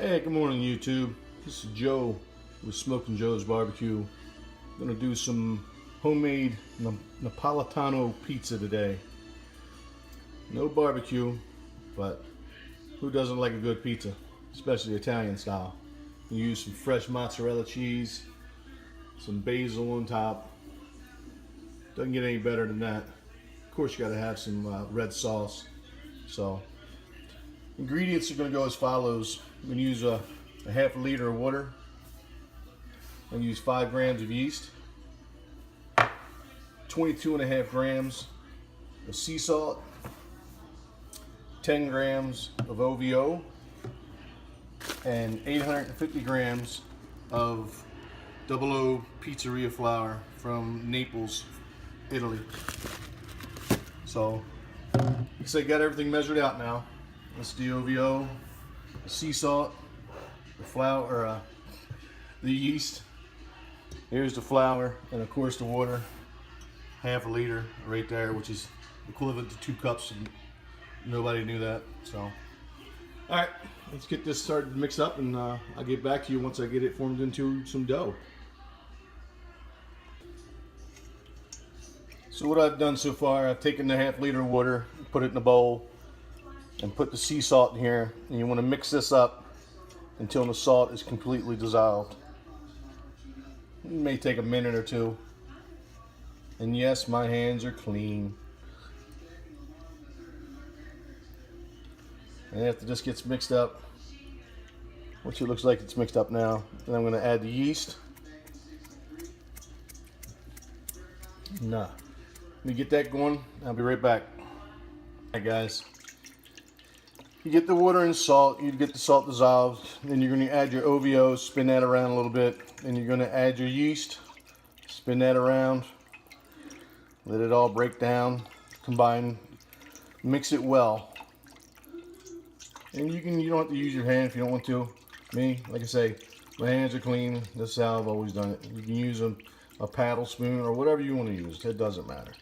Hey, good morning YouTube. This is Joe with Smoking Joe's Barbecue. I'm gonna do some homemade Napolitano pizza today. No barbecue, but who doesn't like a good pizza, especially Italian style? You use some fresh mozzarella cheese, some basil on top. Doesn't get any better than that. Of course, you gotta have some red sauce. So, ingredients are gonna go as follows. I'm going to use a half a liter of water. I'm going to use 5 grams of yeast, 22.5 grams of sea salt, 10 grams of OVO, and 850 grams of double O pizzeria flour from Naples, Italy. So, I got everything measured out now. That's the OVO. The sea salt, the flour, the yeast. Here's the flour, and of course the water. Half a liter right there, which is equivalent to 2 cups. And nobody knew that. So, all right, let's get this started to mix up, and I'll get back to you once I get it formed into some dough. So what I've done so far, I've taken the half liter of water, put it in a bowl, and put the sea salt in here, and you want to mix this up until the salt is completely dissolved. It may take a minute or two. And yes, my hands are clean. And after this gets mixed up, which it looks like it's mixed up now, then I'm going to add the yeast. Let me get that going. I'll be right back. Alright guys. You get the water and salt, you get the salt dissolved, then you're going to add your OVO, spin that around a little bit, and you're going to add your yeast, spin that around, let it all break down, combine, mix it well. And you don't have to use your hand if you don't want to. Me, like I say, my hands are clean, this is how I've always done it. You can use a paddle spoon or whatever you want to use, it doesn't matter.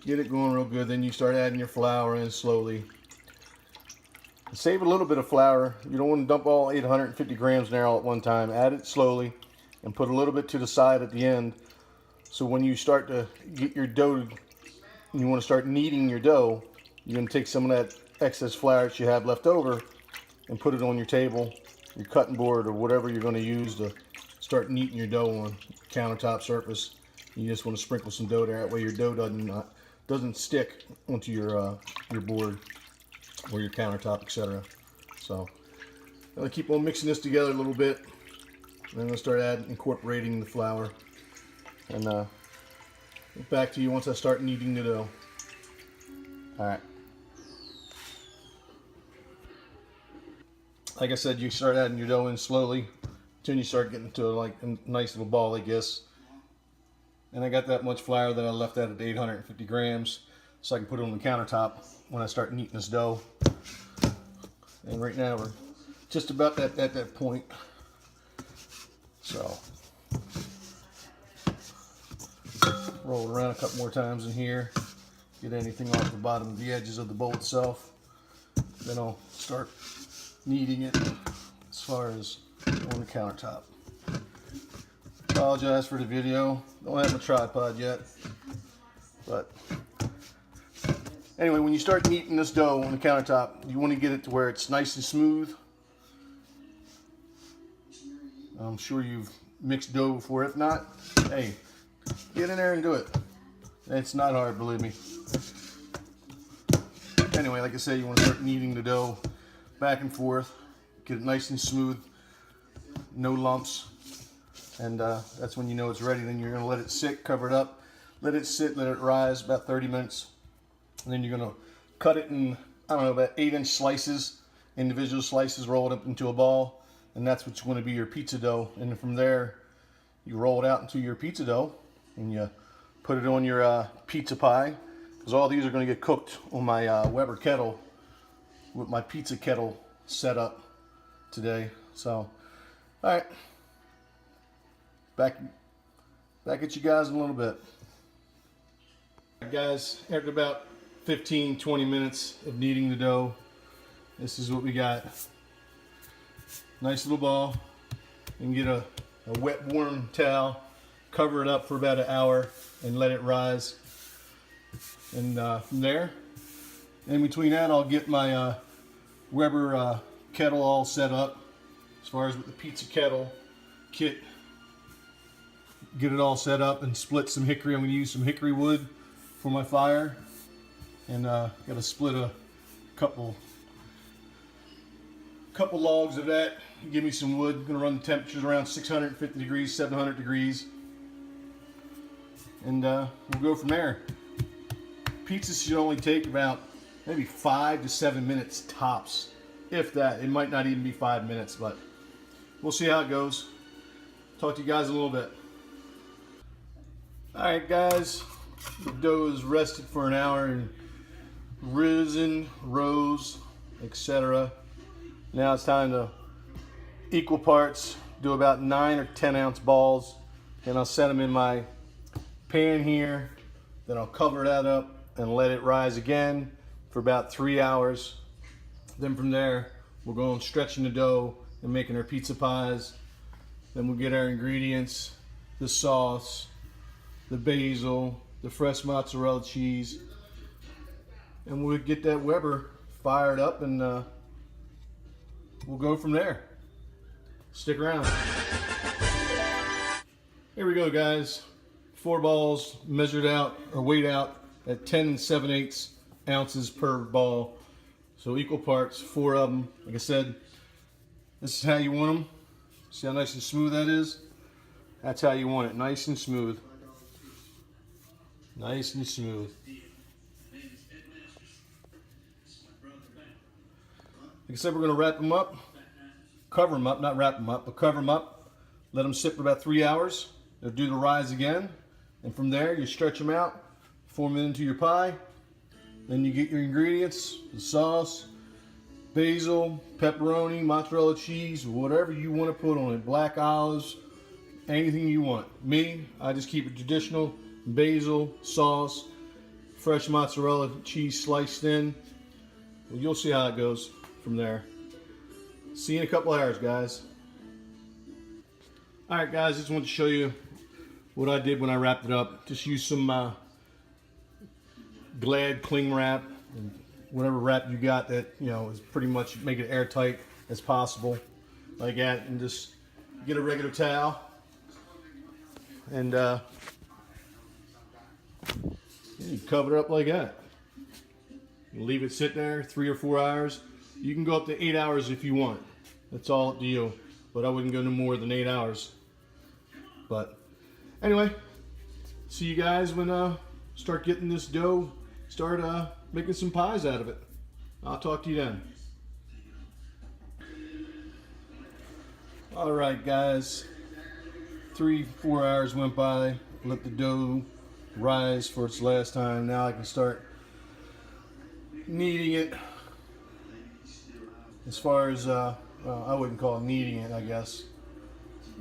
Get it going real good, then you start adding your flour in slowly. Save a little bit of flour. You don't want to dump all 850 grams in there all at one time. Add it slowly and put a little bit to the side at the end. So when you start to get your dough, you want to start kneading your dough, you're going to take some of that excess flour that you have left over and put it on your table, your cutting board, or whatever you're going to use to start kneading your dough on countertop surface. You just want to sprinkle some dough there. That way your dough doesn't stick onto your board or your countertop, etc. So I'm gonna keep on mixing this together a little bit, and I'm gonna start incorporating the flour, and get back to you once I start kneading the dough. All right. Like I said, you start adding your dough in slowly until you start getting to like a nice little ball like this. And I got that much flour that I left out at 850 grams, so I can put it on the countertop when I start kneading this dough. And right now we're just about at that point. So roll it around a couple more times in here, get anything off the bottom of the edges of the bowl itself. Then I'll start kneading it as far as on the countertop. Apologize for the video. Don't have a tripod yet. But anyway, when you start kneading this dough on the countertop, you want to get it to where it's nice and smooth. I'm sure you've mixed dough before. If not, hey, get in there and do it. It's not hard, believe me. Anyway, like I said, you want to start kneading the dough back and forth. Get it nice and smooth. No lumps. And that's when you know it's ready. Then you're going to let it sit, cover it up, let it sit, let it rise about 30 minutes. And then you're going to cut it in, I don't know, about 8-inch slices, individual slices, roll it up into a ball. And that's what's going to be your pizza dough. And from there, you roll it out into your pizza dough, and you put it on your pizza pie. Because all these are going to get cooked on my Weber kettle with my pizza kettle set up today. So, all right. Back at you guys in a little bit. Guys, after about 15-20 minutes of kneading the dough, this is what we got. Nice little ball. You can get a wet, warm towel, cover it up for about an hour, and let it rise. And from there, in between that, I'll get my Weber kettle all set up. As far as with the pizza kettle kit, get it all set up and split some hickory. I'm going to use some hickory wood for my fire, and got to split a couple logs of that. Give me some wood. I'm going to run the temperatures around 650 degrees, 700 degrees, and we'll go from there. Pizzas should only take about maybe 5 to 7 minutes tops, if that. It might not even be 5 minutes, but we'll see how it goes. Talk to you guys in a little bit. Alright guys, the dough is rested for an hour and risen, rose, etc. Now it's time to equal parts, do about 9 or 10 ounce balls, and I'll set them in my pan here. Then I'll cover that up and let it rise again for about 3 hours. Then from there, we'll go on stretching the dough and making our pizza pies. Then we'll get our ingredients, the sauce, the basil, the fresh mozzarella cheese, and we'll get that Weber fired up, and we'll go from there. Stick around. Here we go, guys. 4 balls measured out or weighed out at 10 7/8 ounces per ball. So equal parts, 4 of them. Like I said, this is how you want them. See how nice and smooth that is? That's how you want it, nice and smooth. Nice and smooth. Like I said, we're going to wrap them up, cover them up, not wrap them up, but cover them up. Let them sit for about 3 hours. They'll do the rise again. And from there, you stretch them out, form it into your pie. Then you get your ingredients, the sauce, basil, pepperoni, mozzarella cheese, whatever you want to put on it. Black olives, anything you want. Me, I just keep it traditional. Basil, sauce, fresh mozzarella cheese sliced in. Well, you'll see how it goes from there. See you in a couple hours, guys. Alright guys, just want to show you what I did when I wrapped it up. Just use some Glad cling wrap, and whatever wrap you got that, you know, is pretty much make it airtight as possible, like that, and just get a regular towel and you cover it up like that. You leave it sit there 3 or 4 hours. You can go up to 8 hours if you want. That's all up to you, but I wouldn't go no more than 8 hours. But anyway, see you guys when start getting this dough, start making some pies out of it. I'll talk to you then. All right, guys, 3-4 hours went by. Let the dough rise for its last time. Now I can start kneading it. As far as I wouldn't call it kneading it, I guess.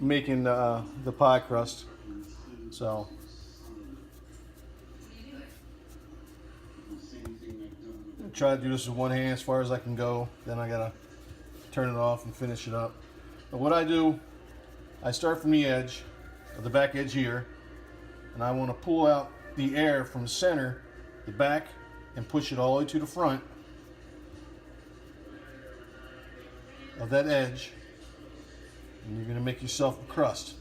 Making the pie crust. So try to do this with one hand as far as I can go. Then I gotta turn it off and finish it up. But what I do, I start from the edge, the back edge here, and I want to pull out the air from the center, the back, and push it all the way to the front of that edge. And you're going to make yourself a crust.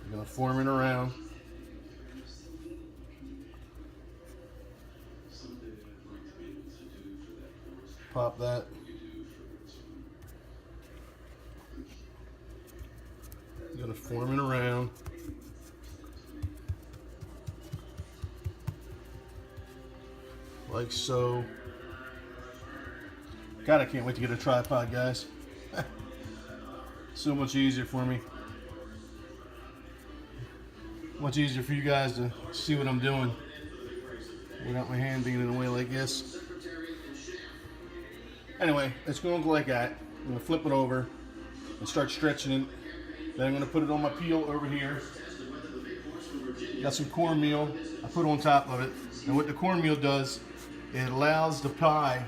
You're going to form it around. Pop that. You're going to form it around. Like so. God, I can't wait to get a tripod, guys. So much easier for me. Much easier for you guys to see what I'm doing without my hand being in the way like this. Anyway, it's going to go like that. I'm going to flip it over and start stretching it. Then I'm going to put it on my peel over here. Got some cornmeal. I put on top of it. And what the cornmeal does, it allows the pie,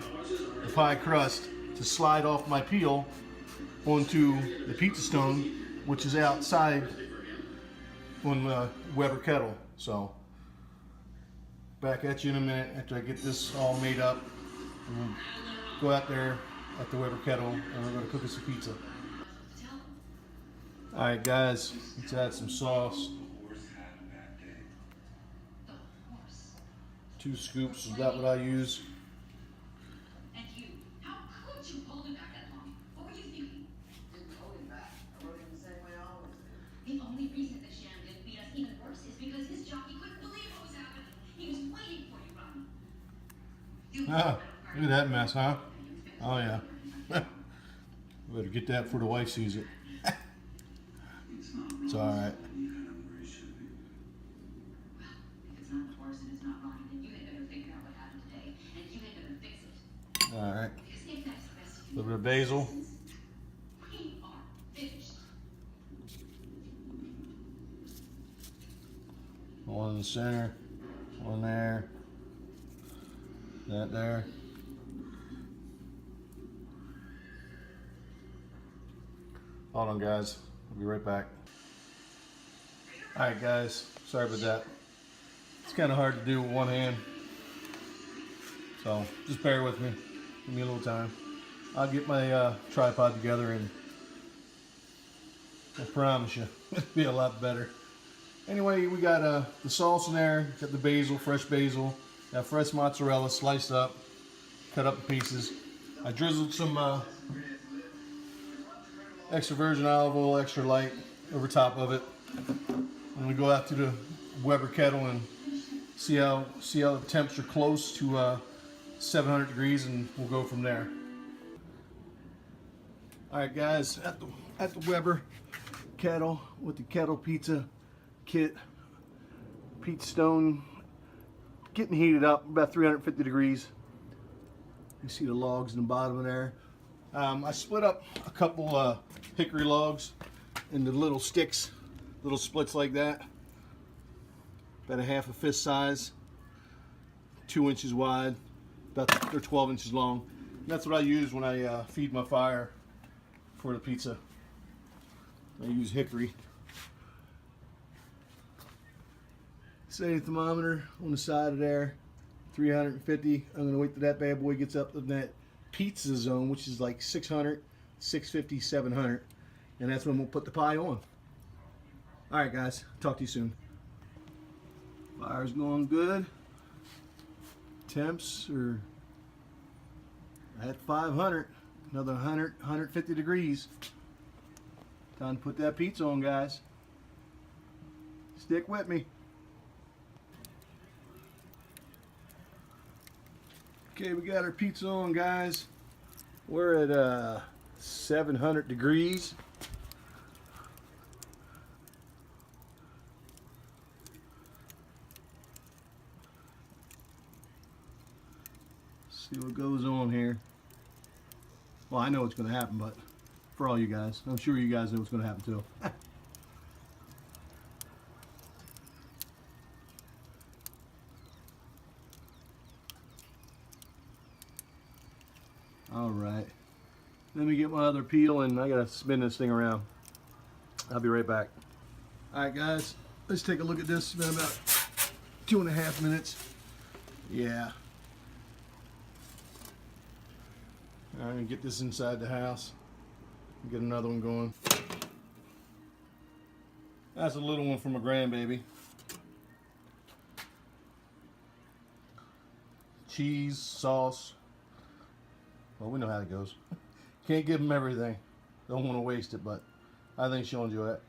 the pie crust to slide off my peel onto the pizza stone, which is outside on the Weber kettle. So back at you in a minute after I get this all made up. We'll go out there at the Weber kettle and we're going to cook us a pizza. Alright guys, let's add some sauce. 2 scoops is about what I use. And you, how could you hold him back that long? What were you thinking? Didn't hold him back. I wrote him the same way I always do. The only reason that Sham didn't beat us even worse is because his jockey couldn't believe what was happening. He was waiting for you, Ronnie. Ah, look at that mess, huh? Oh yeah. Better get that before the wife sees it. It's alright. Alright. A little bit of basil. One in the center. One there. That there. Hold on guys. I'll be right back. Alright guys. Sorry about that. It's kind of hard to do with one hand. So just bear with me. Give me a little time. I'll get my tripod together and I promise you it'll be a lot better. Anyway, we got the sauce in there, got the basil, fresh basil, got fresh mozzarella sliced up, cut up in pieces. I drizzled some extra virgin olive oil, extra light, over top of it. I'm gonna go out to the Weber kettle and see how the temps are close to 700 degrees, and we'll go from there. All right, guys, at the Weber kettle with the Kettle Pizza Kit pizza stone getting heated up about 350 degrees. You see the logs in the bottom of there. I split up a couple hickory logs into little sticks, little splits like that, about a half a fist size, 2 inches wide. They're 12 inches long. And that's what I use when I feed my fire for the pizza. I use hickory. Setting thermometer on the side of there, 350. I'm going to wait till that bad boy gets up in that pizza zone, which is like 600, 650, 700. And that's when we'll put the pie on. Alright guys, talk to you soon. Fire's going good. Temps are at 500, another 100, 150 degrees. Time to put that pizza on, guys. Stick with me. Okay, we got our pizza on, guys. We're at 700 degrees. See what goes on here. Well, I know what's going to happen, but for all you guys, I'm sure you guys know what's going to happen too. All right, let me get my other peel and I got to spin this thing around. I'll be right back. All right, guys, let's take a look at this. It's been about 2.5 minutes. Yeah. I'm gonna get this inside the house. Get another one going. That's a little one from my grandbaby. Cheese, sauce. Well, we know how it goes. Can't give them everything. Don't want to waste it, but I think she'll enjoy it.